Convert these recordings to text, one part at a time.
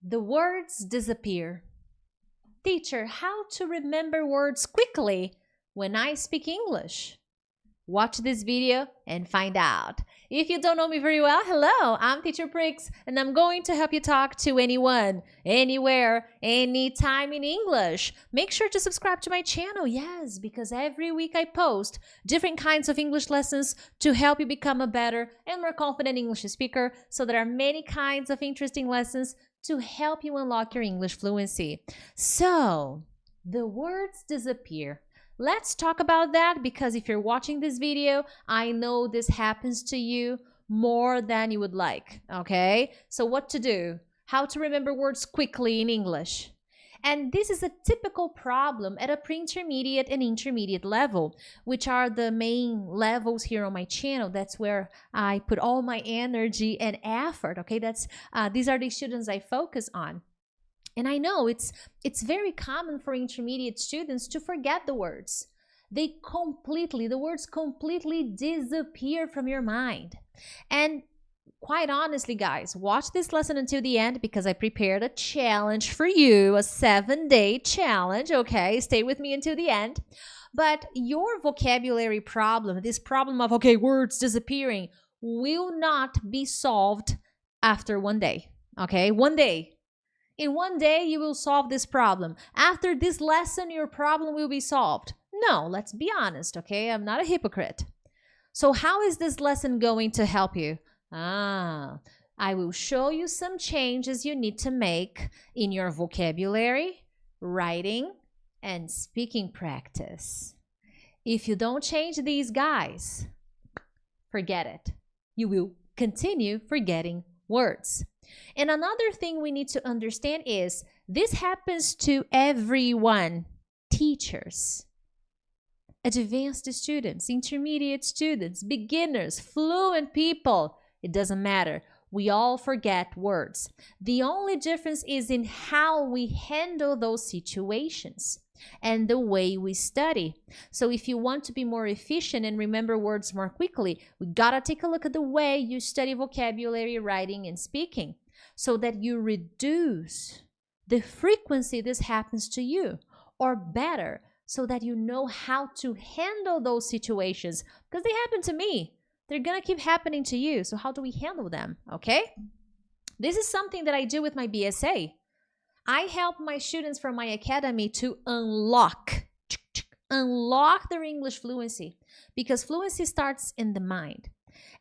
The words disappear. Teacher, how to remember words quickly when I speak English? Watch this video and find out. If you don't know me very well, hello, I'm Teacher Prix, and I'm going to help you talk to anyone, anywhere, anytime in English. Make sure to subscribe to my channel, yes, because every week I post different kinds of English lessons to help you become a better and more confident English speaker. So there are many kinds of interesting lessons to help you unlock your English fluency. So, the words disappear. Let's talk about that because if you're watching this video, I know this happens to you more than you would like, okay? So what to do? How to remember words quickly in English. And this is a typical problem at a pre-intermediate and intermediate level, which are the main levels here on my channel. That's where I put all my energy and effort, okay? These are the students I focus on. And I know it's very common for intermediate students to forget the words. The words completely disappear from your mind. And quite honestly, guys, watch this lesson until the end because I prepared a challenge for you, a 7-day challenge, okay? Stay with me until the end. But your vocabulary problem, this problem of, okay, words disappearing, will not be solved after one day, okay? One day. In one day, you will solve this problem. After this lesson, your problem will be solved. No, let's be honest, okay? I'm not a hypocrite. So how is this lesson going to help you? I will show you some changes you need to make in your vocabulary, writing, and speaking practice. If you don't change these guys, forget it. You will continue forgetting words. And another thing we need to understand is this happens to everyone. Teachers, advanced students, intermediate students, beginners, fluent people. It doesn't matter. We all forget words. The only difference is in how we handle those situations and the way we study. So if you want to be more efficient and remember words more quickly, we gotta take a look at the way you study vocabulary, writing, and speaking so that you reduce the frequency this happens to you, or better, so that you know how to handle those situations because they happen to me. They're gonna keep happening to you. So how do we handle them, okay? This is something that I do with my BSA. I help my students from my academy to unlock their English fluency because fluency starts in the mind.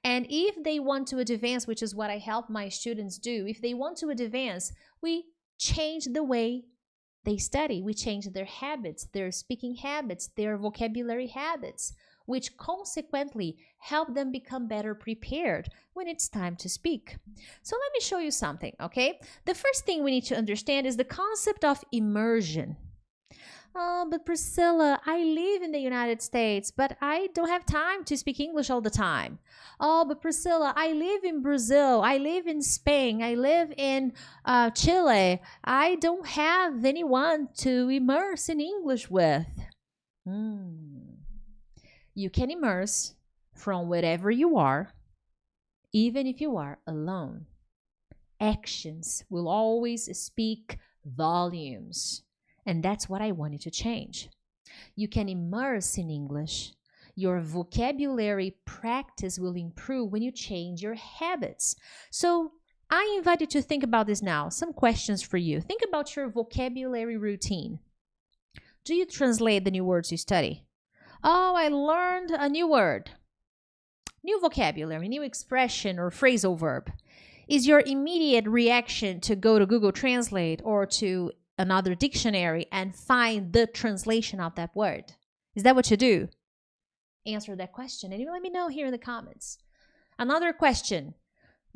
And if they want to advance, which is what I help my students do, if they want to advance, we change the way they study. We change their habits, their speaking habits, their vocabulary habits, which consequently help them become better prepared when it's time to speak. So let me show you something, okay? The first thing we need to understand is the concept of immersion. Oh, but Priscilla, I live in the United States, but I don't have time to speak English all the time. Oh, but Priscilla, I live in Brazil, I live in Spain, I live in Chile. I don't have anyone to immerse in English with. You can immerse from wherever you are, even if you are alone. Actions will always speak volumes. And that's what I wanted to change. You can immerse in English. Your vocabulary practice will improve when you change your habits. So I invite you to think about this now. Some questions for you. Think about your vocabulary routine. Do you translate the new words you study? Oh, I learned a new word. New vocabulary, new expression or phrasal verb. Is your immediate reaction to go to Google Translate or to another dictionary and find the translation of that word? Is that what you do? Answer that question and you let me know here in the comments. Another question.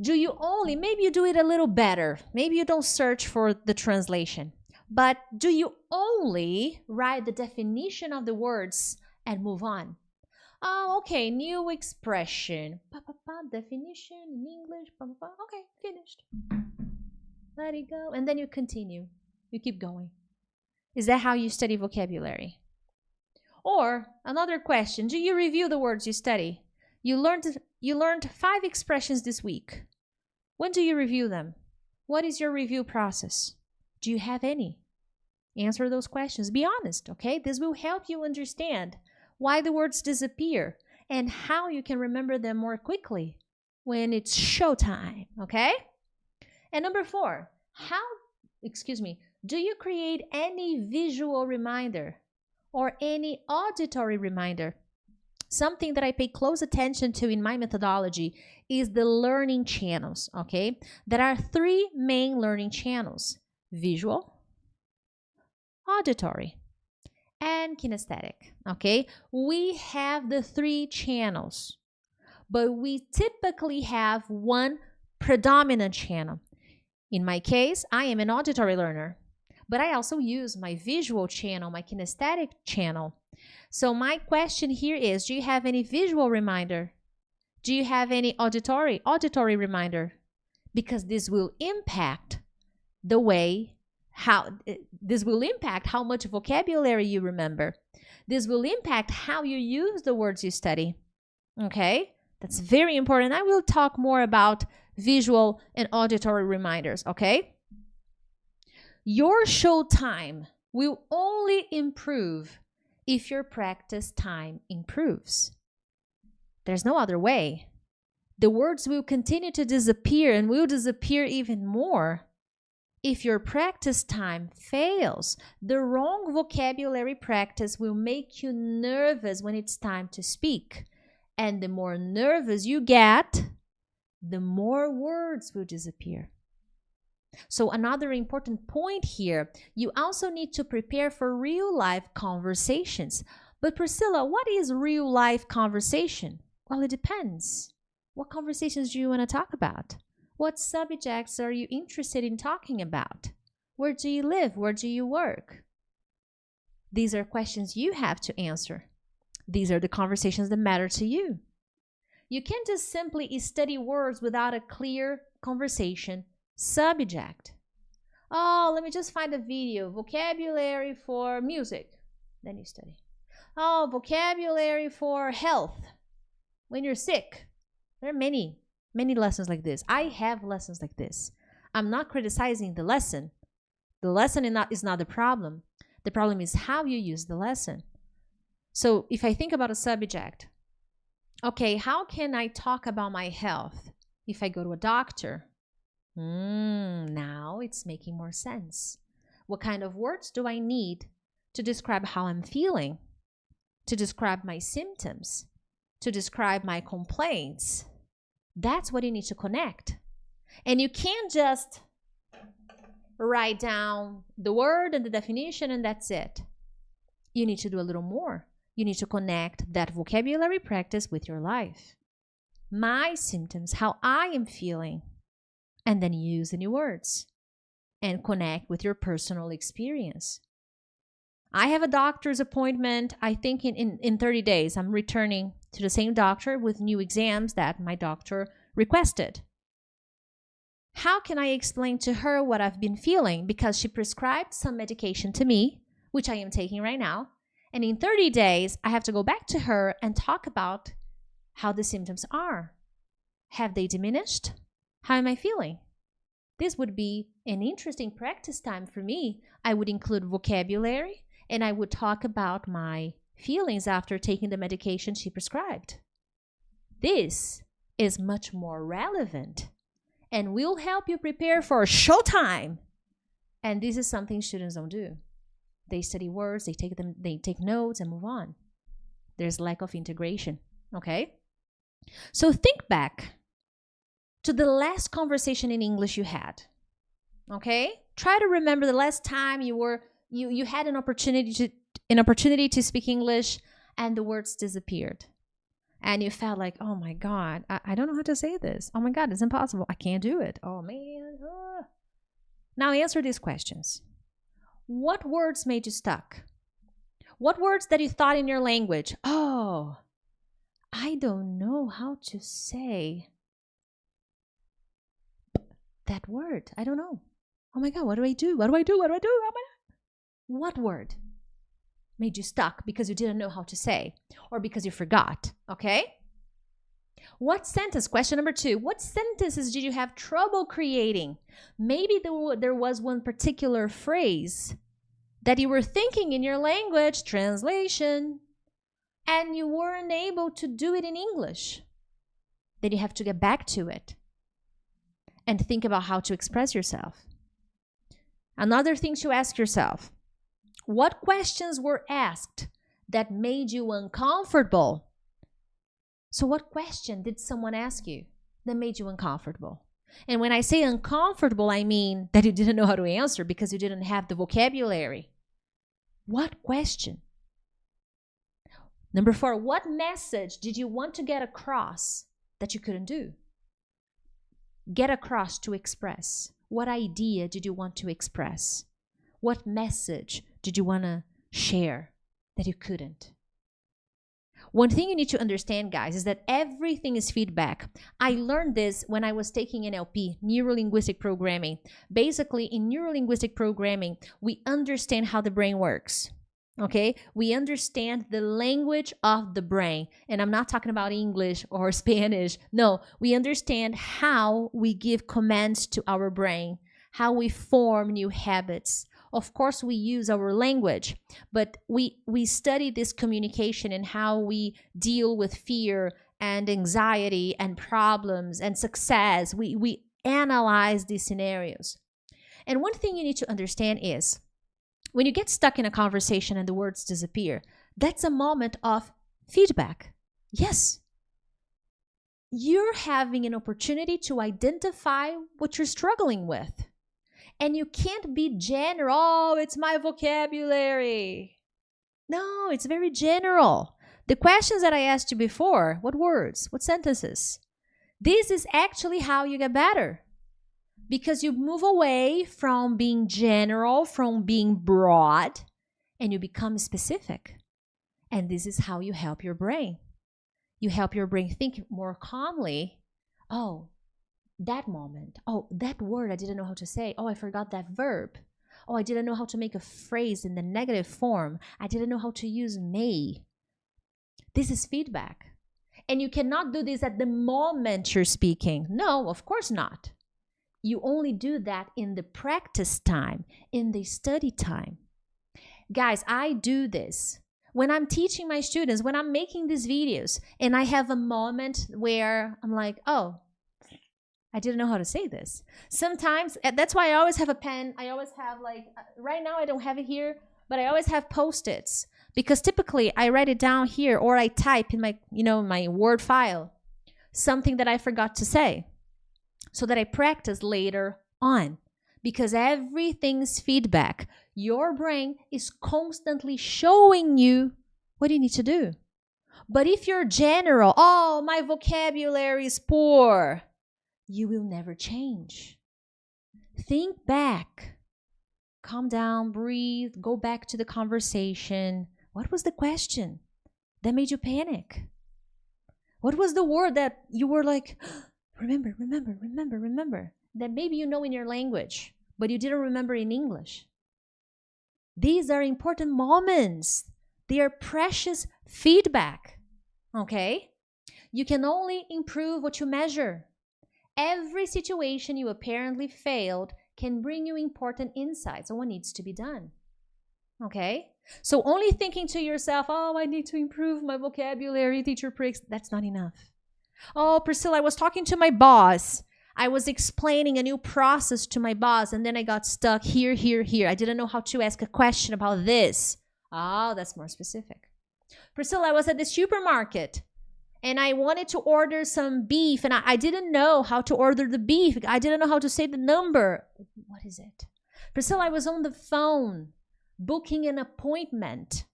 Do you only, maybe you do it a little better. Maybe you don't search for the translation. But do you only write the definition of the words and move on? Oh, okay, new expression. Definition in English. Okay, finished. Let it go. And then you continue. You keep going. Is that how you study vocabulary? Or another question, do you review the words you study? You learned 5 expressions this week. When do you review them? What is your review process? Do you have any? Answer those questions. Be honest, okay? This will help you understand why the words disappear and how you can remember them more quickly when it's showtime, okay? And number 4, do you create any visual reminder or any auditory reminder? Something that I pay close attention to in my methodology is the learning channels, okay? There are 3 main learning channels: visual, auditory, and kinesthetic, okay? We have the 3 channels, but we typically have one predominant channel. In my case, I am an auditory learner, but I also use my visual channel, my kinesthetic channel. So my question here is, do you have any visual reminder? Do you have any auditory reminder? Because this will impact the way this will impact how much vocabulary you remember. This will impact how you use the words you study. Okay? That's very important. I will talk more about visual and auditory reminders, okay? Your show time will only improve if your practice time improves. There's no other way. The words will continue to disappear and will disappear even more if your practice time fails. The wrong vocabulary practice will make you nervous when it's time to speak. And the more nervous you get, the more words will disappear. So another important point here, you also need to prepare for real-life conversations. But Priscilla, what is real-life conversation? Well, it depends. What conversations do you want to talk about? What subjects are you interested in talking about? Where do you live? Where do you work? These are questions you have to answer. These are the conversations that matter to you. You can't just simply study words without a clear conversation subject. Oh, let me just find a video. Vocabulary for music. Then you study. Oh, vocabulary for health. When you're sick. There are many lessons like this. I have lessons like this. I'm not criticizing the lesson. The lesson is not the problem. The problem is how you use the lesson. So if I think about a subject, okay, how can I talk about my health if I go to a doctor? Now it's making more sense. What kind of words do I need to describe how I'm feeling? To describe my symptoms? To describe my complaints? That's what you need to connect. And you can't just write down the word and the definition and that's it. You need to do a little more. You need to connect that vocabulary practice with your life. My symptoms, how I am feeling. And then use the new words and connect with your personal experience. I have a doctor's appointment, I think in 30 days. I'm returning to the same doctor with new exams that my doctor requested. How can I explain to her what I've been feeling? Because she prescribed some medication to me, which I am taking right now. And in 30 days, I have to go back to her and talk about how the symptoms are. Have they diminished? How am I feeling? This would be an interesting practice time for me. I would include vocabulary and I would talk about my feelings after taking the medication she prescribed. This is much more relevant and will help you prepare for showtime. And this is something students don't do. They study words, they take notes and move on. There's lack of integration, okay? So think back to the last conversation in English you had, okay? Try to remember the last time you had an opportunity to speak English and the words disappeared. And you felt like, oh my God, I don't know how to say this. Oh my God, it's impossible. I can't do it. Oh man. Now answer these questions. What words made you stuck? What words that you thought in your language? Oh, I don't know how to say that word. I don't know. Oh my God, what do I do? What do I do? What do I do? Oh my God. What word made you stuck because you didn't know how to say or because you forgot? Okay? What sentence? Question number 2. What sentences did you have trouble creating? Maybe there was one particular phrase that you were thinking in your language translation and you weren't able to do it in English. Then you have to get back to it and think about how to express yourself. Another thing to ask yourself, what questions were asked that made you uncomfortable? So what question did someone ask you that made you uncomfortable? And when I say uncomfortable, I mean that you didn't know how to answer because you didn't have the vocabulary. What question? Number 4, what message did you want to get across that you couldn't do? Get across to express. What idea did you want to express? What message did you want to share that you couldn't? One thing you need to understand, guys, is that everything is feedback. I learned this when I was taking NLP, Neuro-Linguistic Programming. Basically, in Neuro-Linguistic Programming, we understand how the brain works. Okay? We understand the language of the brain. And I'm not talking about English or Spanish. No, we understand how we give commands to our brain, how we form new habits. Of course, we use our language, but we study this communication and how we deal with fear and anxiety and problems and success. We analyze these scenarios. And one thing you need to understand is when you get stuck in a conversation and the words disappear, that's a moment of feedback. Yes. You're having an opportunity to identify what you're struggling with. And you can't be general. Oh, it's my vocabulary. No, it's very general. The questions that I asked you before, what words, what sentences? This is actually how you get better. Because you move away from being general, from being broad, and you become specific. And this is how you help your brain. You help your brain think more calmly. Oh, that moment. Oh, that word I didn't know how to say. Oh, I forgot that verb. Oh, I didn't know how to make a phrase in the negative form. I didn't know how to use may. This is feedback. And you cannot do this at the moment you're speaking. No, of course not. You only do that in the practice time, in the study time. Guys, I do this. When I'm teaching my students, when I'm making these videos, and I have a moment where I'm like, oh, I didn't know how to say this. Sometimes, that's why I always have a pen. I always have right now I don't have it here, but I always have Post-its. Because typically I write it down here or I type in my Word file something that I forgot to say so that I practice later on. Because everything's feedback. Your brain is constantly showing you what you need to do. But if you're general, oh, my vocabulary is poor, you will never change. Think back. Calm down, breathe, go back to the conversation. What was the question that made you panic? What was the word that you were like, remember, that maybe you know in your language, but you didn't remember in English? These are important moments. They are precious feedback, okay? You can only improve what you measure. Every situation you apparently failed can bring you important insights on what needs to be done. Okay? So only thinking to yourself, oh, I need to improve my vocabulary, teacher Prix, that's not enough. Oh, Priscilla, I was talking to my boss. I was explaining a new process to my boss, and then I got stuck here. I didn't know how to ask a question about this. Oh, that's more specific. Priscilla, I was at the supermarket. And I wanted to order some beef, and I didn't know how to order the beef. I didn't know how to say the number. What is it? Priscilla, I was on the phone booking an appointment,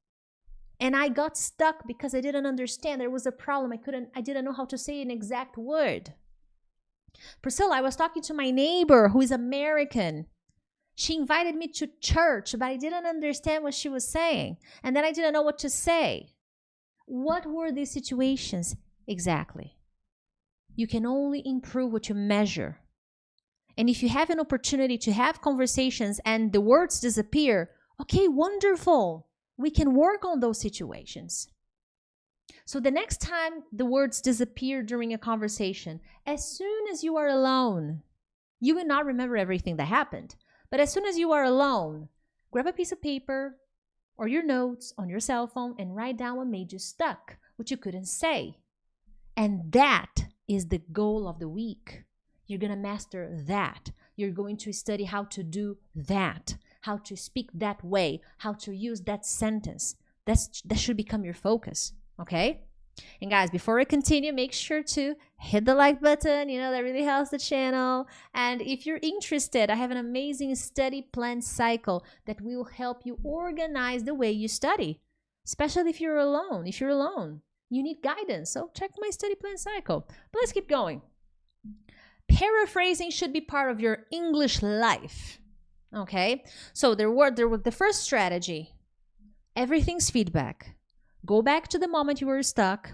and I got stuck because I didn't understand. There was a problem. I didn't know how to say an exact word. Priscilla, I was talking to my neighbor who is American. She invited me to church, but I didn't understand what she was saying. And then I didn't know what to say. What were these situations exactly? You can only improve what you measure. And if you have an opportunity to have conversations and the words disappear, okay, wonderful. We can work on those situations. So the next time the words disappear during a conversation, as soon as you are alone, you will not remember everything that happened. But as soon as you are alone, grab a piece of paper or your notes on your cell phone and write down what made you stuck, what you couldn't say. And that is the goal of the week. You're going to master that. You're going to study how to do that, how to speak that way, how to use that sentence. That should become your focus, okay? And guys, before I continue, make sure to hit the like button. That really helps the channel. And if you're interested, I have an amazing study plan cycle that will help you organize the way you study, especially if you're alone. If you're alone, you need guidance. So check my study plan cycle. But let's keep going. Paraphrasing should be part of your English life, okay? So there were the first strategy. Everything's feedback. Go back to the moment you were stuck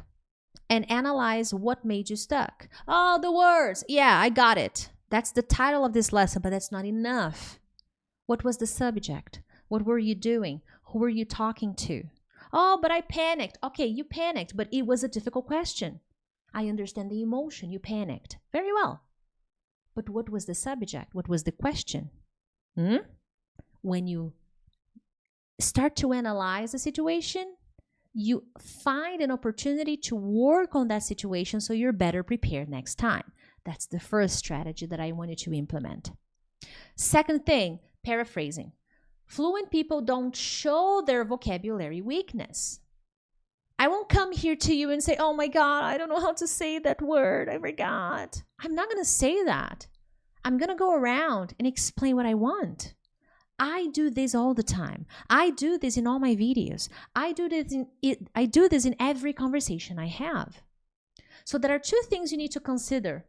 and analyze what made you stuck. Oh, the words. Yeah, I got it. That's the title of this lesson, but that's not enough. What was the subject? What were you doing? Who were you talking to? Oh, but I panicked. Okay, you panicked, but it was a difficult question. I understand the emotion. You panicked. Very well. But what was the subject? What was the question? When you start to analyze the situation, you find an opportunity to work on that situation so you're better prepared next time. That's the first strategy that I want you to implement. Second thing, paraphrasing. Fluent people don't show their vocabulary weakness. I won't come here to you and say, oh my God, I don't know how to say that word. I forgot. I'm not going to say that. I'm going to go around and explain what I want. I do this all the time. I do this in all my videos. I do this in every conversation I have. So there are two things you need to consider,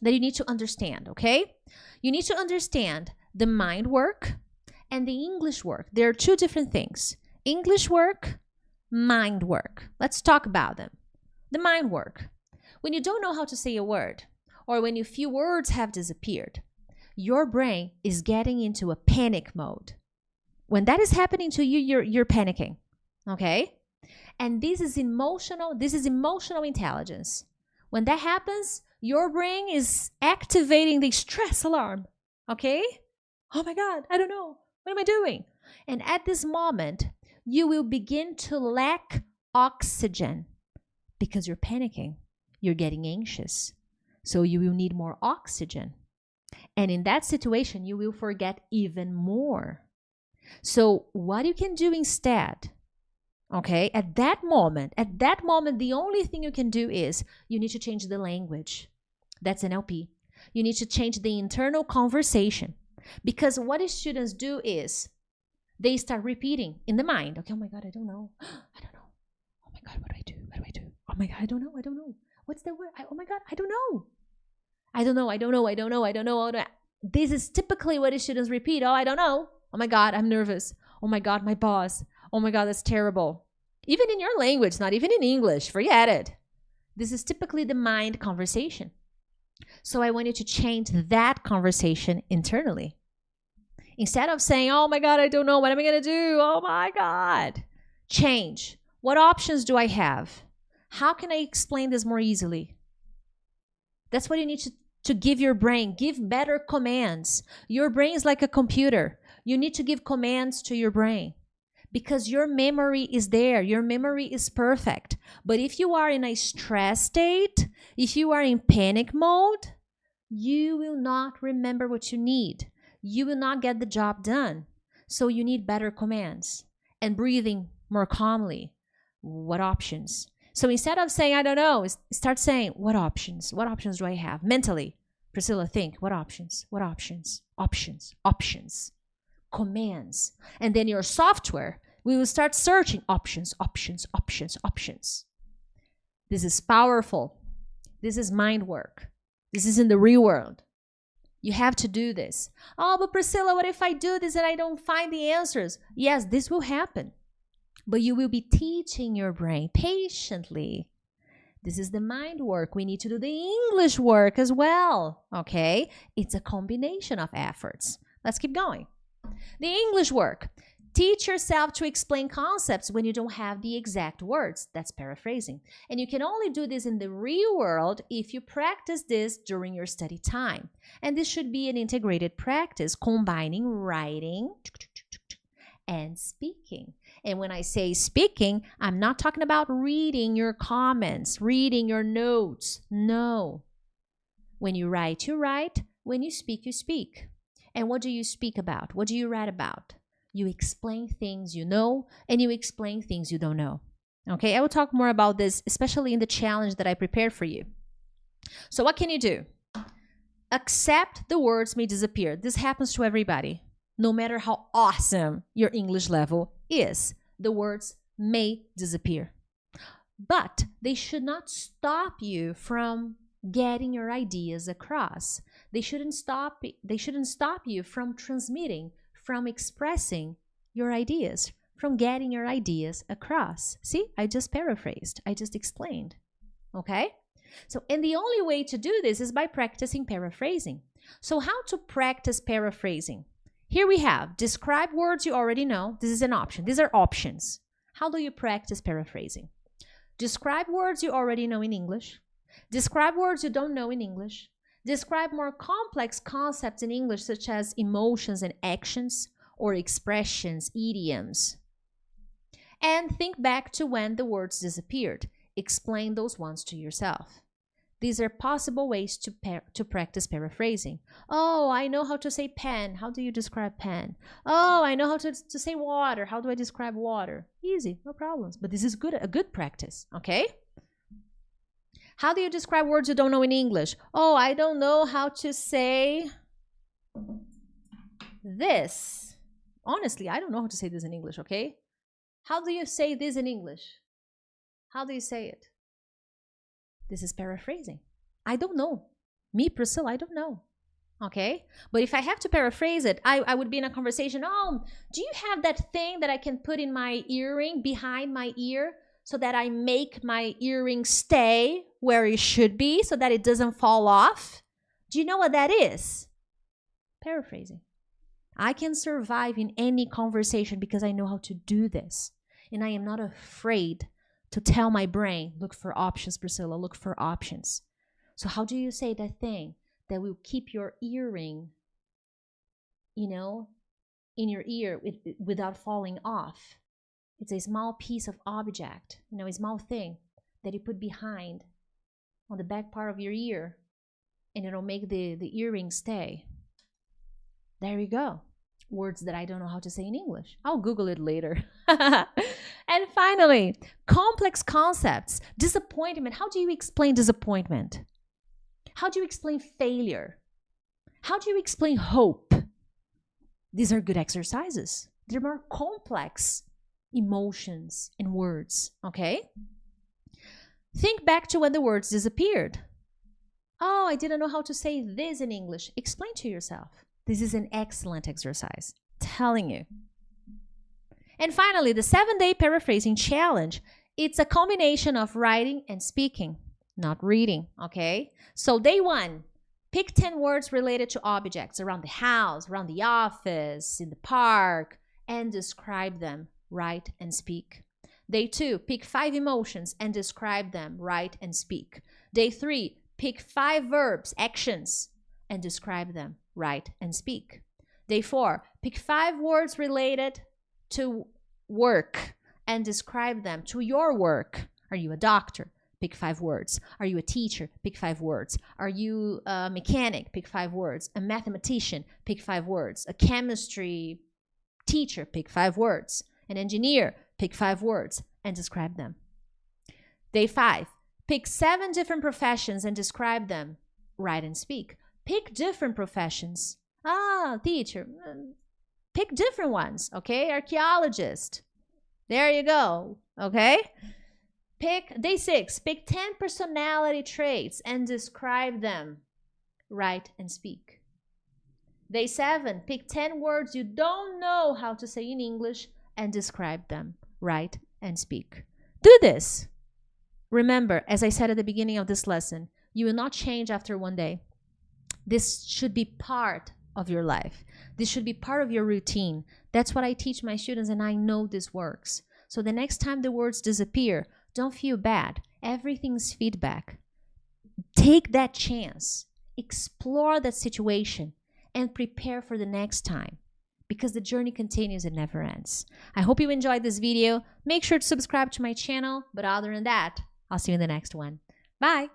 that you need to understand, okay? You need to understand the mind work and the English work. There are two different things. English work, mind work. Let's talk about them. The mind work. When you don't know how to say a word, or when a few words have disappeared, your brain is getting into a panic mode. When that is happening to you, you're panicking, okay? And this is emotional intelligence. When that happens, your brain is activating the stress alarm, okay? Oh my God, I don't know. What am I doing? And at this moment, you will begin to lack oxygen because you're panicking. You're getting anxious. So you will need more oxygen. And in that situation, you will forget even more. So what you can do instead, okay, at that moment, the only thing you can do is you need to change the language. That's NLP. You need to change the internal conversation. Because what students do is they start repeating in the mind. Okay, oh my God, I don't know. I don't know. Oh my God, what do I do? What do I do? Oh my God, I don't know. I don't know. What's the word? Oh my God, I don't know. I don't know. I don't know. I don't know. I don't know. This is typically what students repeat. Oh, I don't know. Oh my God, I'm nervous. Oh my God, my boss. Oh my God, that's terrible. Even in your language, not even in English, forget it. This is typically the mind conversation. So I want you to change that conversation internally. Instead of saying, oh my God, I don't know, what am I going to do? Oh my God. Change. What options do I have? How can I explain this more easily? That's what you need to give your brain. Give better commands. Your brain is like a computer. You need to give commands to your brain because your memory is there. Your memory is perfect. But if you are in a stress state, if you are in panic mode, you will not remember what you need. You will not get the job done. So you need better commands and breathing more calmly. What options? So instead of saying, I don't know, start saying, what options? What options do I have? Mentally, Priscilla, think, what options? What options? Options, options, commands. And then your software, we will start searching options, options, options, options. This is powerful. This is mind work. This is in the real world. You have to do this. Oh, but Priscilla, what if I do this and I don't find the answers? Yes, this will happen. But you will be teaching your brain patiently. This is the mind work. We need to do the English work as well, okay? It's a combination of efforts. Let's keep going. The English work. Teach yourself to explain concepts when you don't have the exact words. That's paraphrasing. And you can only do this in the real world if you practice this during your study time. And this should be an integrated practice, combining writing and speaking. And when I say speaking, I'm not talking about reading your comments, reading your notes. No. When you write, you write. When you speak, you speak. And what do you speak about? What do you write about? You explain things you know, and you explain things you don't know. Okay, I will talk more about this, especially in the challenge that I prepared for you. So what can you do? Accept the words may disappear. This happens to everybody. No matter how awesome your English level is, the words may disappear. But they should not stop you from getting your ideas across. They shouldn't stop you from transmitting, from expressing your ideas, from getting your ideas across. See, I just paraphrased. I just explained. Okay? So, and the only way to do this is by practicing paraphrasing. So how to practice paraphrasing? Here we have, describe words you already know. This is an option. These are options. How do you practice paraphrasing? Describe words you already know in English. Describe words you don't know in English. Describe more complex concepts in English, such as emotions and actions, or expressions, idioms. And think back to when the words disappeared. Explain those ones to yourself. These are possible ways to practice paraphrasing. Oh, I know how to say pen. How do you describe pen? Oh, I know how to say water. How do I describe water? Easy, no problems. But this is a good practice, okay? How do you describe words you don't know in English? Oh, I don't know how to say this. Honestly, I don't know how to say this in English, okay? How do you say this in English? How do you say it? This is paraphrasing. I don't know. Me, Priscilla, I don't know. Okay? But if I have to paraphrase it, I would be in a conversation. Oh, do you have that thing that I can put in my earring behind my ear so that I make my earring stay where it should be so that it doesn't fall off? Do you know what that is? Paraphrasing. I can survive in any conversation because I know how to do this. And I am not afraid to tell my brain, look for options, Priscilla, look for options. So how do you say that thing that will keep your earring, in your ear without falling off? It's a small piece of object, a small thing that you put behind on the back part of your ear, and it'll make the earring stay. There you go. Words that I don't know how to say in English. I'll Google it later. And finally, complex concepts. Disappointment. How do you explain disappointment? How do you explain failure? How do you explain hope? These are good exercises. They're more complex emotions and words, okay? Think back to when the words disappeared. Oh, I didn't know how to say this in English. Explain to yourself. This is an excellent exercise. Telling you. And finally, the 7-day paraphrasing challenge. It's a combination of writing and speaking, not reading, okay? So day 1, pick 10 words related to objects around the house, around the office, in the park, and describe them, write and speak. Day 2, pick 5 emotions and describe them, write and speak. Day 3, pick 5 verbs, actions, and describe them, write and speak. Day 4, pick 5 words related to work and describe them, to your work. Are you a doctor? Pick 5 words. Are you a teacher? Pick 5 words. Are you a mechanic? Pick 5 words. A mathematician? Pick 5 words. A chemistry teacher? Pick 5 words. An engineer? Pick 5 words and describe them. Day 5, pick 7 different professions and describe them, write and speak. Pick different professions. Teacher. Pick different ones, okay? Archaeologist. There you go, okay? Day 6, pick 10 personality traits and describe them, write and speak. Day 7, pick 10 words you don't know how to say in English and describe them, write and speak. Do this. Remember, as I said at the beginning of this lesson, you will not change after one day. This should be part of your life. This should be part of your routine. That's what I teach my students, and I know this works. So the next time the words disappear, don't feel bad. Everything's feedback. Take that chance, explore that situation, and prepare for the next time, because the journey continues and never ends. I hope you enjoyed this video. Make sure to subscribe to my channel, but other than that, I'll see you in the next one. Bye!